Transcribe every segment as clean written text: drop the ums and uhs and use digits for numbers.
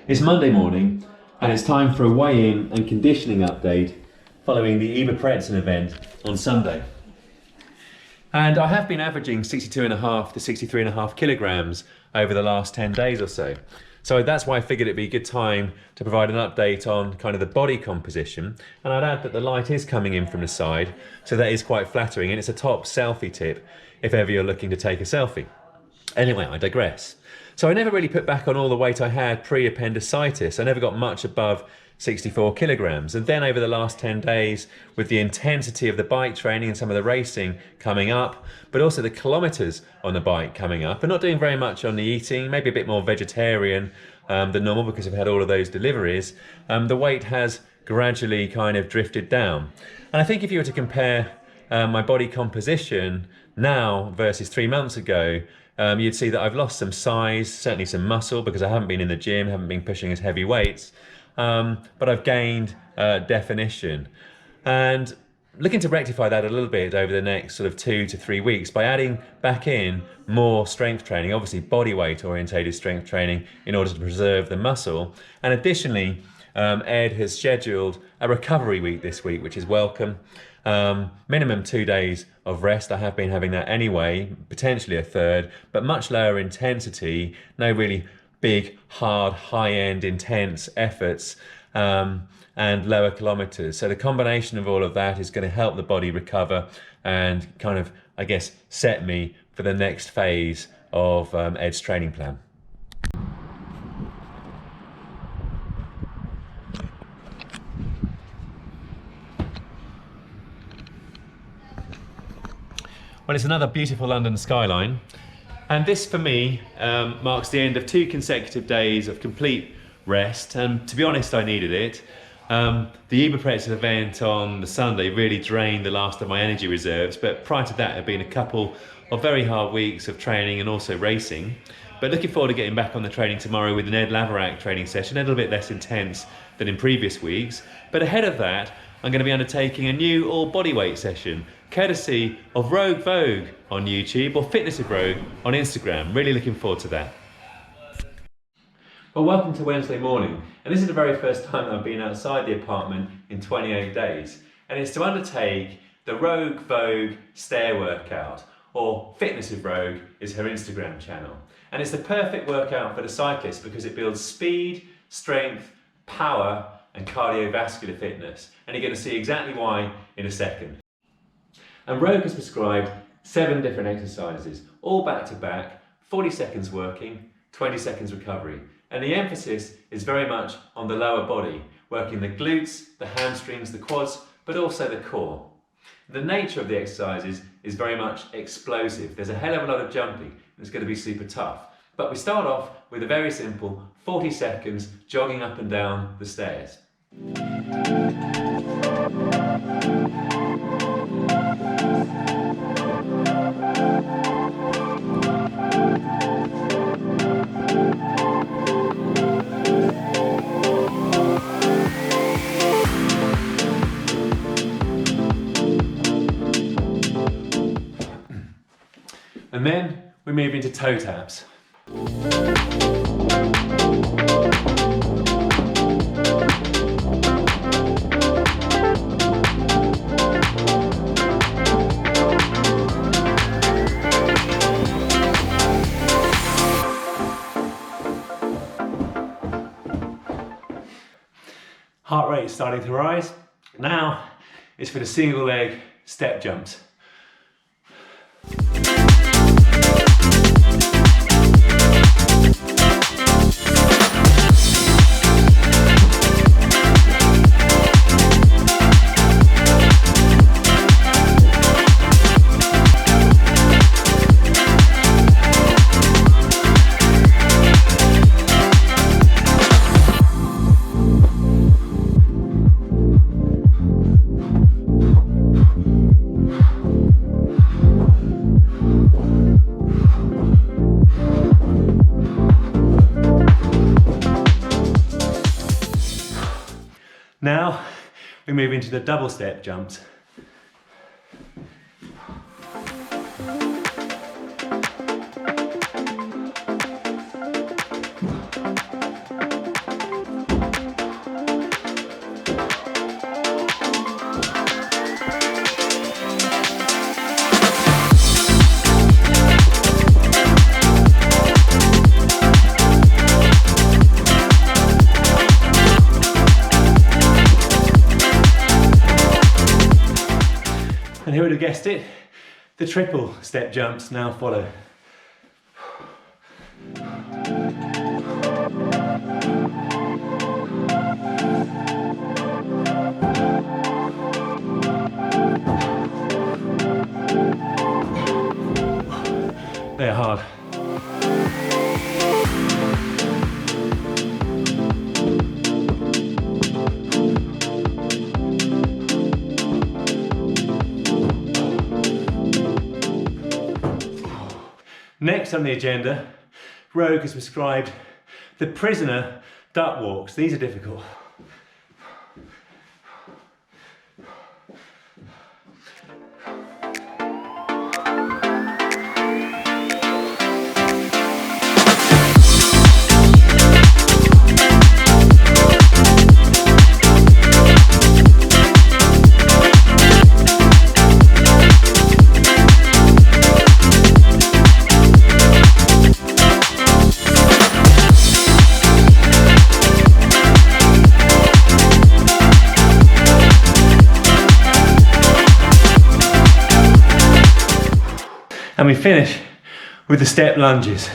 It's Monday morning and it's time for a weigh-in and conditioning update following the Eberpretzen event on Sunday. And I have been averaging 62.5 to 63.5 kilograms over the last 10 days or so. So that's why I figured it'd be a good time to provide an update on kind of the body composition. And I'd add that the light is coming in from the side, so that is quite flattering, and it's a top selfie tip if ever you're looking to take a selfie. Anyway, I digress. So I never really put back on all the weight I had pre-appendicitis. I never got much above 64 kilograms. And then over the last 10 days, with the intensity of the bike training and some of the racing coming up, but also the kilometers on the bike coming up, and not doing very much on the eating, maybe a bit more vegetarian than normal because I've had all of those deliveries, the weight has gradually kind of drifted down. And I think if you were to compare my body composition now versus 3 months ago, you'd see that I've lost some size, certainly some muscle, because I haven't been in the gym, haven't been pushing as heavy weights, but I've gained definition. And looking to rectify that a little bit over the next sort of 2 to 3 weeks by adding back in more strength training, obviously body weight orientated strength training in order to preserve the muscle. And additionally, Ed has scheduled a recovery week this week, which is welcome. Minimum 2 days of rest. I have been having that anyway, potentially a third, but much lower intensity, no really big, hard, high-end, intense efforts, and lower kilometers. So the combination of all of that is going to help the body recover and kind of, I guess, set me for the next phase of Ed's training plan. Well, it's another beautiful London skyline, and this for me marks the end of 2 consecutive days of complete rest, and to be honest, I needed it. The Eberpretzen event on the Sunday really drained the last of my energy reserves, but prior to that there had been a couple of very hard weeks of training and also racing. But looking forward to getting back on the training tomorrow with an Ed Laverack training session, a little bit less intense than in previous weeks. But ahead of that, I'm going to be undertaking a new all bodyweight session, courtesy of Rogue Vogue on YouTube or Fitness of Rogue on Instagram. Really looking forward to that. Well, welcome to Wednesday morning, and this is the very first time that I've been outside the apartment in 28 days, and it's to undertake the Rogue Vogue Stair workout, or Fitness of Rogue is her Instagram channel. And it's the perfect workout for the cyclist because it builds speed, strength, power, and cardiovascular fitness, and you're going to see exactly why in a second. And Rogue has prescribed 7 different exercises, all back to back, 40 seconds working, 20 seconds recovery. And the emphasis is very much on the lower body, working the glutes, the hamstrings, the quads, but also the core. The nature of the exercises is very much explosive. There's a hell of a lot of jumping, and it's going to be super tough. But we start off with a very simple 40 seconds jogging up and down the stairs. And then we move into toe taps. Heart rate is starting to rise. Now it's for the single leg step jumps. Now we move into the double step jumps. have guessed it, the triple step jumps now follow. They're hard. Next on the agenda, Rogue has prescribed the prisoner duck walks. These are difficult. And we finish with the step lunges.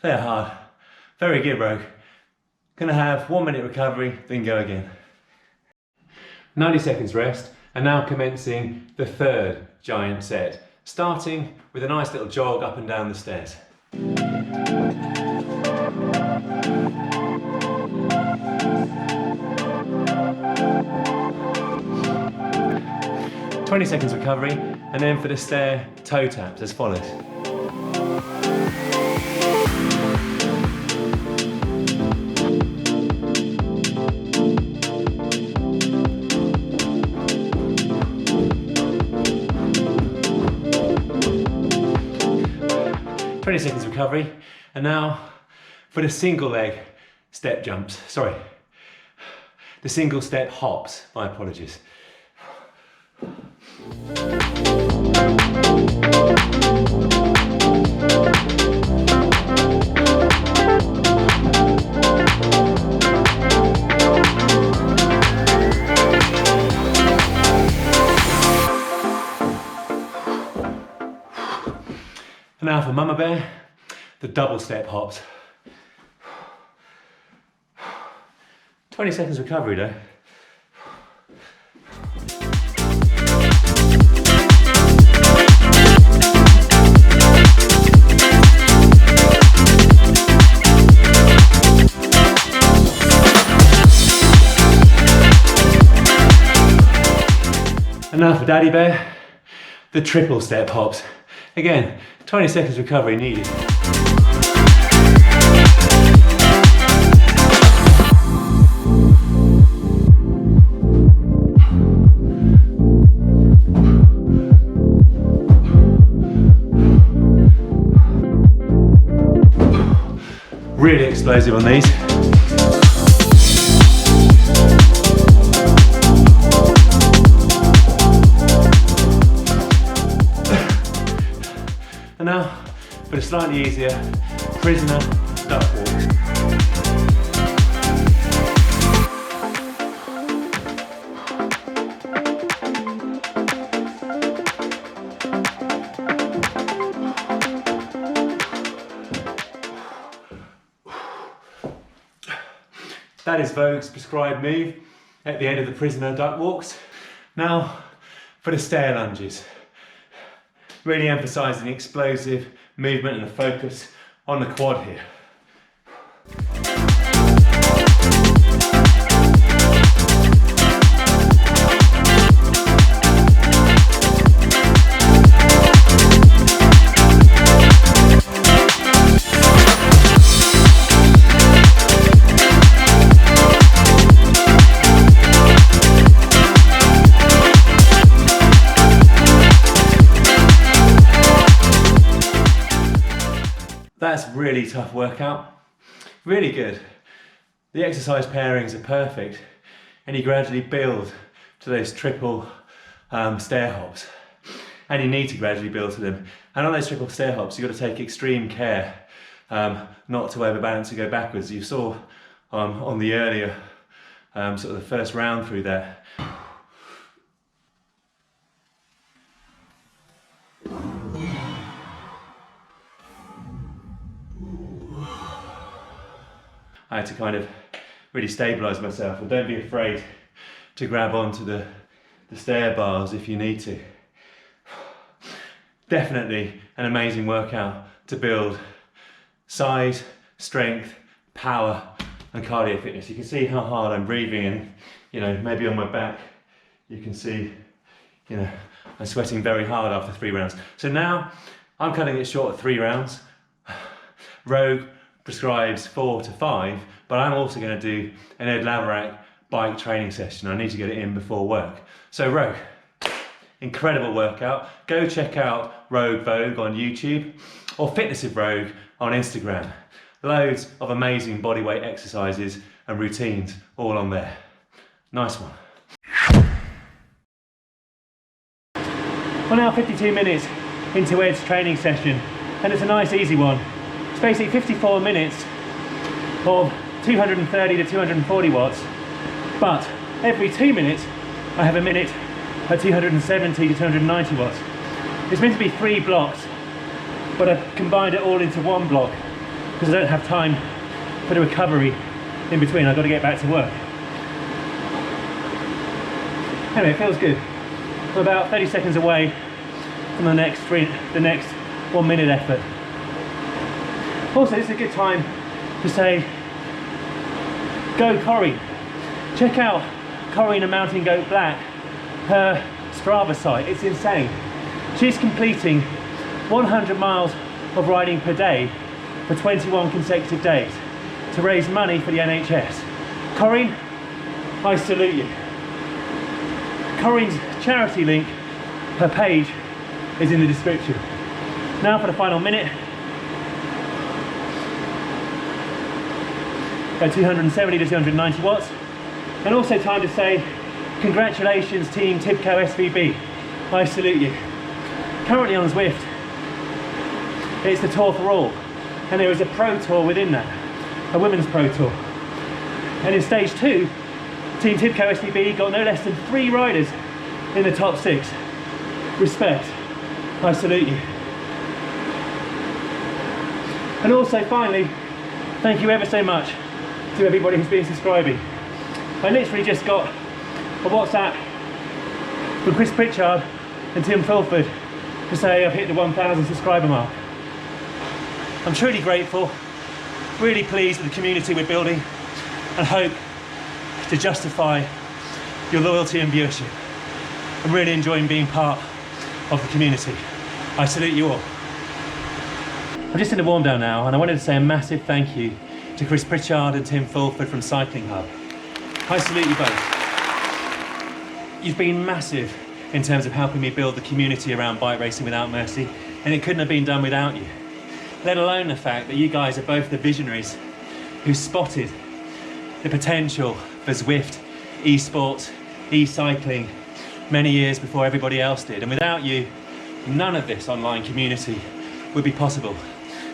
They're hard. Very good, Rogue. Gonna have 1 minute recovery, then go again. 90 seconds rest, and now commencing the third giant set, starting with a nice little jog up and down the stairs. 20 seconds recovery, and then for the stair, toe taps as follows. Seconds recovery, and now for the single leg step jumps. Sorry, the single step hops. My apologies. And now for Mama Bear, the double step hops. 20 seconds recovery though. And now for Daddy Bear, the triple step hops. Again, 20 seconds recovery needed. Really explosive on these. And now for the slightly easier prisoner duck walks. That is Vogue's prescribed move at the end of the prisoner duck walks. Now for the stair lunges. Really emphasising the explosive movement and the focus on the quad here. That's really tough workout. Really good. The exercise pairings are perfect, and you gradually build to those triple stair hops. And you need to gradually build to them. And on those triple stair hops, you've got to take extreme care not to overbalance and go backwards. You saw on the earlier, sort of the first round through there. I had to kind of really stabilise myself, and don't be afraid to grab onto the stair bars if you need to. Definitely an amazing workout to build size, strength, power and cardio fitness. You can see how hard I'm breathing, and you know, maybe on my back you can see, you know, I'm sweating very hard after 3 rounds. So now I'm cutting it short at 3 rounds. Rogue prescribes 4 to 5, but I'm also going to do an Ed Laverack bike training session. I need to get it in before work. So Rogue, incredible workout. Go check out Rogue Vogue on YouTube or Fitness with Rogue on Instagram. Loads of amazing bodyweight exercises and routines all on there. Nice one. We're now 52 minutes into Ed's training session, and it's a nice easy one. It's basically 54 minutes of 230 to 240 watts, but every 2 minutes I have a minute at 270 to 290 watts. It's meant to be 3 blocks, but I've combined it all into 1 block because I don't have time for the recovery in between. I've got to get back to work. Anyway, it feels good. I'm about 30 seconds away from the next 1 minute effort. Also, this is a good time to say, go Corrie. Check out Corrie and the Mountain Goat Black, her Strava site. It's insane. She's completing 100 miles of riding per day for 21 consecutive days to raise money for the NHS. Corrine, I salute you. Corrine's charity link, her page, is in the description. Now for the final minute. At 270 to 290 watts. And also time to say, congratulations Team Tibco SVB. I salute you. Currently on Zwift, it's the Tour for All. And there is a pro tour within that, a women's pro tour. And in stage 2, Team Tibco SVB got no less than 3 riders in the top 6. Respect. I salute you. And also finally, thank you ever so much to everybody who's been subscribing. I literally just got a WhatsApp from Chris Pritchard and Tim Fulford to say I've hit the 1,000 subscriber mark. I'm truly grateful, really pleased with the community we're building, and hope to justify your loyalty and viewership. I'm really enjoying being part of the community. I salute you all. I'm just in the warm down now, and I wanted to say a massive thank you to Chris Pritchard and Tim Fulford from Cycling Hub. I salute you both. You've been massive in terms of helping me build the community around bike racing without mercy, and it couldn't have been done without you. Let alone the fact that you guys are both the visionaries who spotted the potential for Zwift, esports, e-cycling many years before everybody else did. And without you, none of this online community would be possible.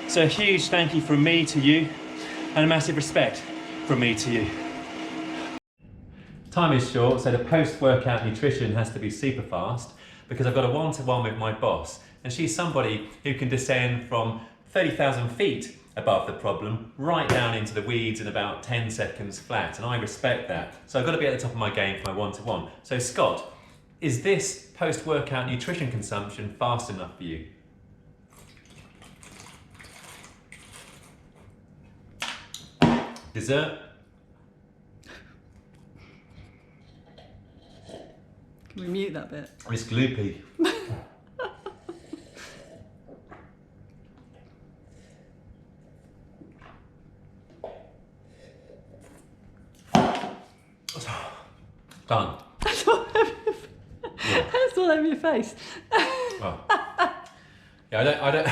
So a huge thank you from me to you, and a massive respect from me to you. Time is short, so the post-workout nutrition has to be super fast because I've got a one-to-one with my boss, and she's somebody who can descend from 30,000 feet above the problem right down into the weeds in about 10 seconds flat, and I respect that. So I've got to be at the top of my game for my one-to-one. So Scott, is this post-workout nutrition consumption fast enough for you? Dessert? Can we mute that bit? It's gloopy. Done. That's all over your face. Oh. Yeah, I don't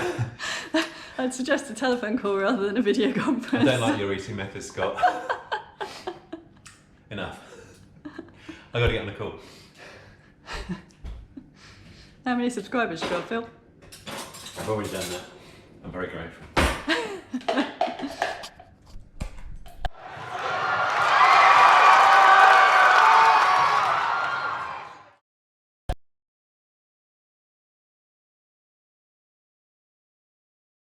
I'd suggest a telephone call rather than a video I conference. don't like your eating method, Scott. Enough. I got to get on the call. How many subscribers you got, Phil? I've already done that. I'm very grateful.